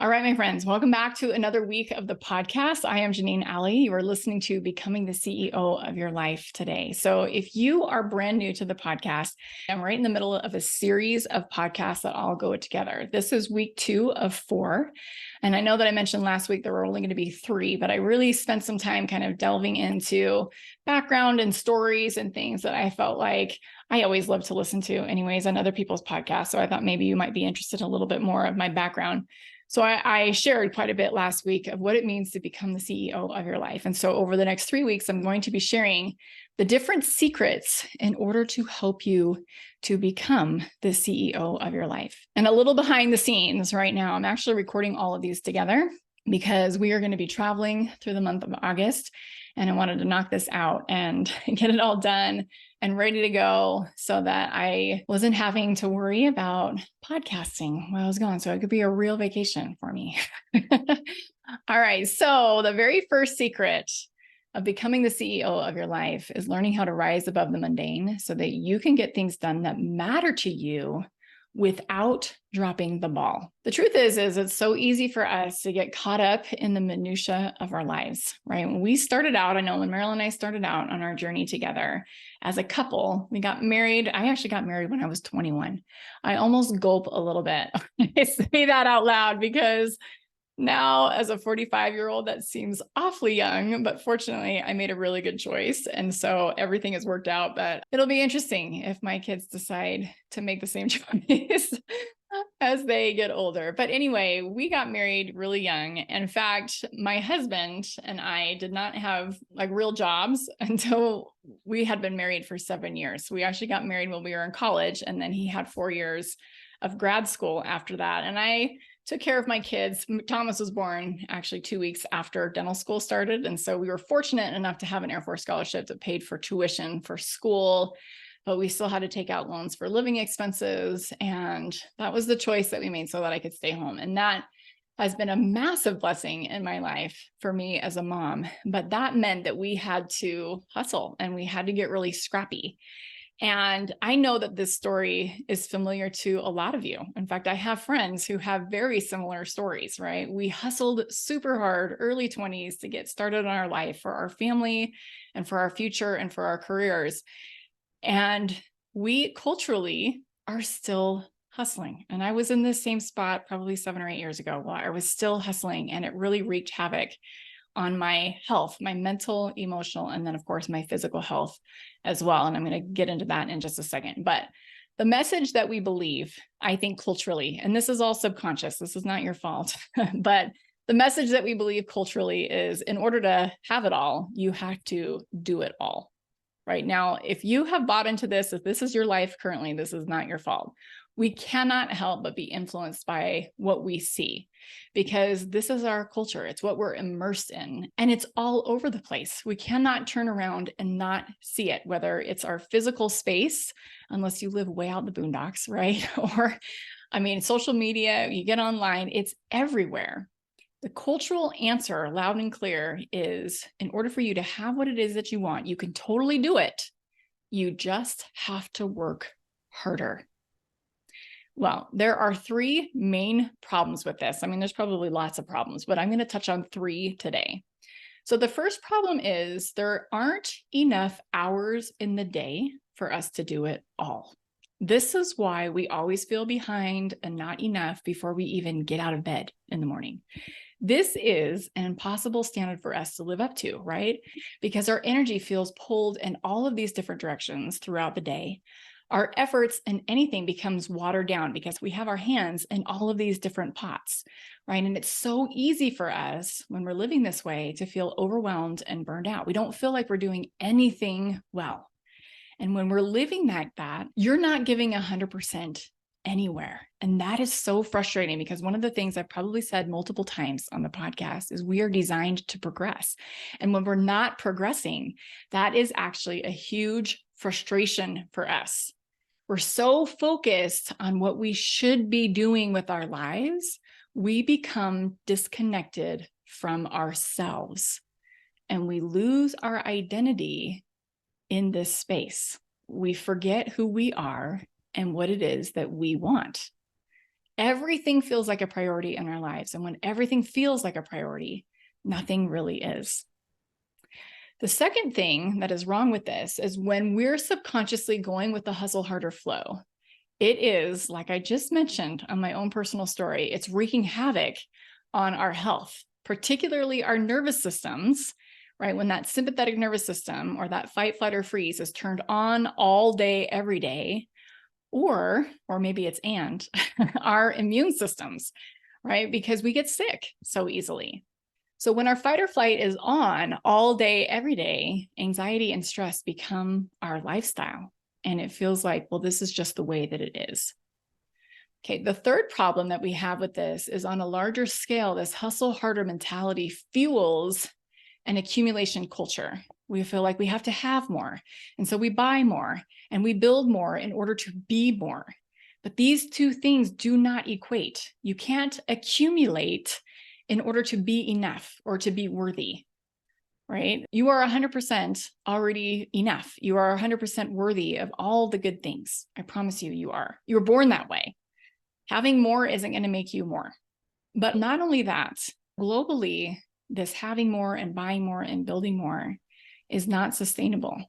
All right, my friends, welcome back to another week of the podcast. I am Janeen Ali. You are listening to Becoming the CEO of Your Life today. So if you are brand new to the podcast, I'm right in the middle of a series of podcasts that all go together. This is week 2 of 4. And I know that I mentioned last week there were only going to be 3, but I really spent some time kind of delving into background and stories and things that I felt like I always love to listen to anyways on other people's podcasts. So I thought maybe you might be interested in a little bit more of my background. So I shared quite a bit last week of what it means to become the CEO of your life. And so over the next 3 weeks, I'm going to be sharing the different secrets in order to help you to become the CEO of your life. And a little behind the scenes right now, I'm actually recording all of these together because we are going to be traveling through the month of August. And I wanted to knock this out and get it all done and ready to go so that I wasn't having to worry about podcasting while I was gone. So it could be a real vacation for me. All right. So the very first secret of becoming the CEO of your life is learning how to rise above the mundane so that you can get things done that matter to you without dropping the ball. The truth is it's so easy for us to get caught up in the minutia of our lives, right? When we started out, I know when Marilyn and I started out on our journey together as a couple, we got married. I actually got married when I was 21. I almost gulp a little bit. I say that out loud because now, as a 45-year-old, that seems awfully young, but fortunately, I made a really good choice. And so everything has worked out, but it'll be interesting if my kids decide to make the same choice as they get older. But anyway, we got married really young. In fact, my husband and I did not have real jobs until we had been married for 7 years. We actually got married when we were in college, and then he had 4 years of grad school after that. And I took care of my kids. Thomas was born actually 2 weeks after dental school started. And so we were fortunate enough to have an Air Force scholarship that paid for tuition for school, but we still had to take out loans for living expenses. And that was the choice that we made so that I could stay home. And that has been a massive blessing in my life for me as a mom. But that meant that we had to hustle and we had to get really scrappy. And I know that this story is familiar to a lot of you. In fact, I have friends who have very similar stories, right? We hustled super hard early 20s to get started on our life for our family and for our future and for our careers. And we culturally are still hustling. And I was in this same spot probably 7 or 8 years ago while I was still hustling, and it really wreaked havoc on my health, my mental, emotional, and then of course my physical health as well. And I'm going to get into that in just a second. But the message that we believe, I think culturally, and this is all subconscious, this is not your fault, but the message that we believe culturally is in order to have it all, you have to do it all. Right now, if you have bought into this, if this is your life currently, this is not your fault. We cannot help but be influenced by what we see because this is our culture. It's what we're immersed in, and it's all over the place. We cannot turn around and not see it, whether it's our physical space, unless you live way out in the boondocks, right? Or, social media, you get online, it's everywhere. The cultural answer, loud and clear, is in order for you to have what it is that you want, you can totally do it. You just have to work harder. Well, there are 3 main problems with this. There's probably lots of problems, but I'm going to touch on 3 today. So the first problem is there aren't enough hours in the day for us to do it all. This is why we always feel behind and not enough before we even get out of bed in the morning. This is an impossible standard for us to live up to, right? Because our energy feels pulled in all of these different directions throughout the day. Our efforts in anything becomes watered down because we have our hands in all of these different pots, right? And it's so easy for us when we're living this way to feel overwhelmed and burned out. We don't feel like we're doing anything well. And when we're living like that, you're not giving 100% anywhere. And that is so frustrating because one of the things I've probably said multiple times on the podcast is we are designed to progress. And when we're not progressing, that is actually a huge frustration for us. We're so focused on what we should be doing with our lives, we become disconnected from ourselves and we lose our identity in this space. We forget who we are and what it is that we want. everything feels like a priority in our lives. And when everything feels like a priority, nothing really is. The second thing that is wrong with this is when we're subconsciously going with the hustle harder flow. It is, like I just mentioned on my own personal story, it's wreaking havoc on our health, particularly our nervous systems, right? When that sympathetic nervous system or that fight, flight, or freeze is turned on all day, every day, or maybe it's our immune systems, right? Because we get sick so easily. So when our fight or flight is on all day, every day, anxiety and stress become our lifestyle. And it feels like, well, this is just the way that it is. Okay, the third problem that we have with this is on a larger scale, this hustle harder mentality fuels an accumulation culture. We feel like we have to have more. And so we buy more and we build more in order to be more. But these two things do not equate. You can't accumulate in order to be enough or to be worthy, right? You are 100% already enough. You are 100% worthy of all the good things. I promise you, you are. You were born that way. Having more isn't going to make you more. But not only that, globally, this having more and buying more and building more is not sustainable.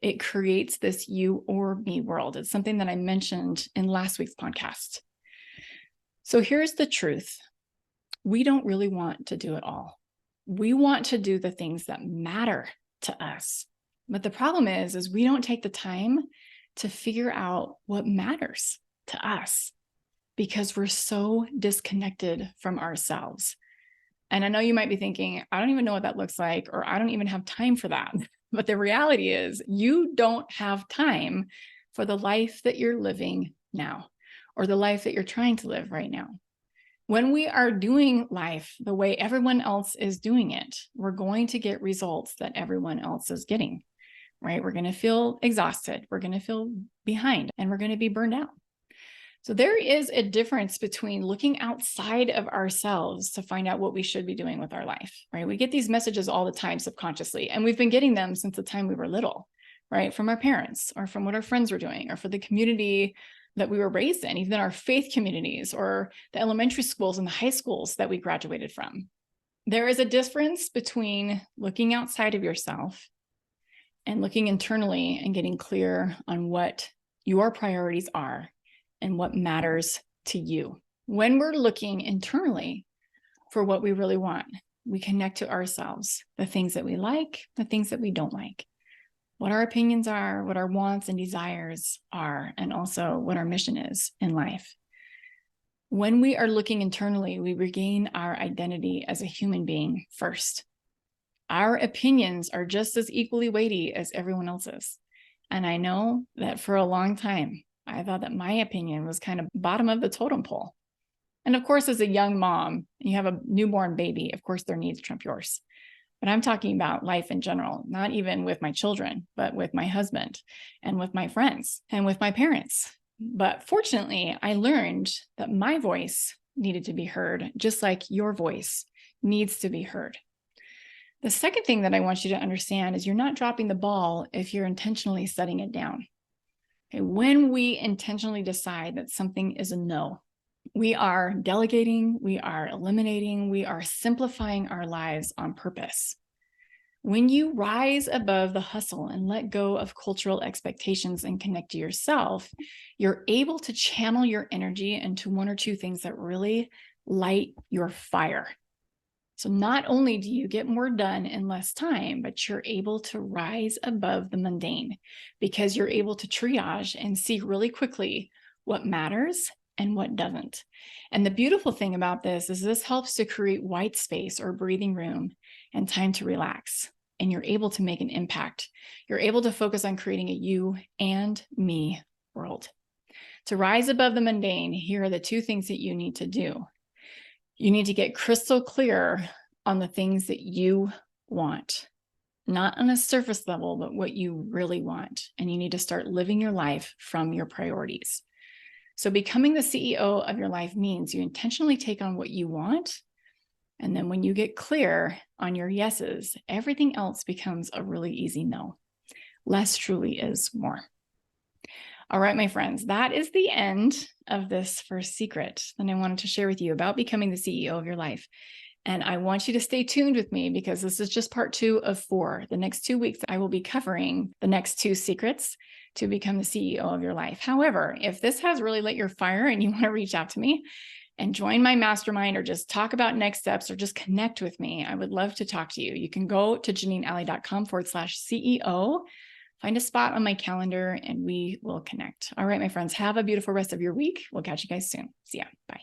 It creates this you or me world. It's something that I mentioned in last week's podcast. So here's the truth. We don't really want to do it all. We want to do the things that matter to us. But the problem is we don't take the time to figure out what matters to us because we're so disconnected from ourselves. And I know you might be thinking, I don't even know what that looks like, or I don't even have time for that. But the reality is you don't have time for the life that you're living now, or the life that you're trying to live right now. When we are doing life the way everyone else is doing it, we're going to get results that everyone else is getting, right? We're going to feel exhausted. We're going to feel behind, and we're going to be burned out. So there is a difference between looking outside of ourselves to find out what we should be doing with our life, right? We get these messages all the time subconsciously, and we've been getting them since the time we were little, right? From our parents or from what our friends were doing or for the community that we were raised in, even our faith communities or the elementary schools and the high schools that we graduated from. There is a difference between looking outside of yourself and looking internally and getting clear on what your priorities are and what matters to you. When we're looking internally for what we really want, we connect to ourselves, the things that we like, the things that we don't like, what our opinions are, what our wants and desires are, and also what our mission is in life. When we are looking internally, we regain our identity as a human being first. Our opinions are just as equally weighty as everyone else's. And I know that for a long time, I thought that my opinion was kind of bottom of the totem pole. And of course, as a young mom, you have a newborn baby, of course, their needs trump yours. But I'm talking about life in general, not even with my children, but with my husband and with my friends and with my parents. But fortunately, I learned that my voice needed to be heard, just like your voice needs to be heard. The second thing that I want you to understand is you're not dropping the ball if you're intentionally setting it down. Okay, when we intentionally decide that something is a no, we are delegating, we are eliminating, we are simplifying our lives on purpose. When you rise above the hustle and let go of cultural expectations and connect to yourself, you're able to channel your energy into one or two things that really light your fire. So not only do you get more done in less time, but you're able to rise above the mundane because you're able to triage and see really quickly what matters and what doesn't. And the beautiful thing about this is this helps to create white space or breathing room and time to relax. And you're able to make an impact. You're able to focus on creating a you and me world. To rise above the mundane, here are the two things that you need to do. You need to get crystal clear on the things that you want, not on a surface level, but what you really want. And you need to start living your life from your priorities. So becoming the CEO of your life means you intentionally take on what you want. And then when you get clear on your yeses, everything else becomes a really easy no. Less truly is more. All right, my friends, that is the end of this first secret that I wanted to share with you about becoming the CEO of your life. And I want you to stay tuned with me because this is just part 2 of 4. The next 2 weeks, I will be covering the next 2 secrets to become the CEO of your life. However, if this has really lit your fire and you want to reach out to me and join my mastermind or just talk about next steps or just connect with me, I would love to talk to you. You can go to janeenalley.com/CEO, find a spot on my calendar, and we will connect. All right, my friends, have a beautiful rest of your week. We'll catch you guys soon. See ya. Bye.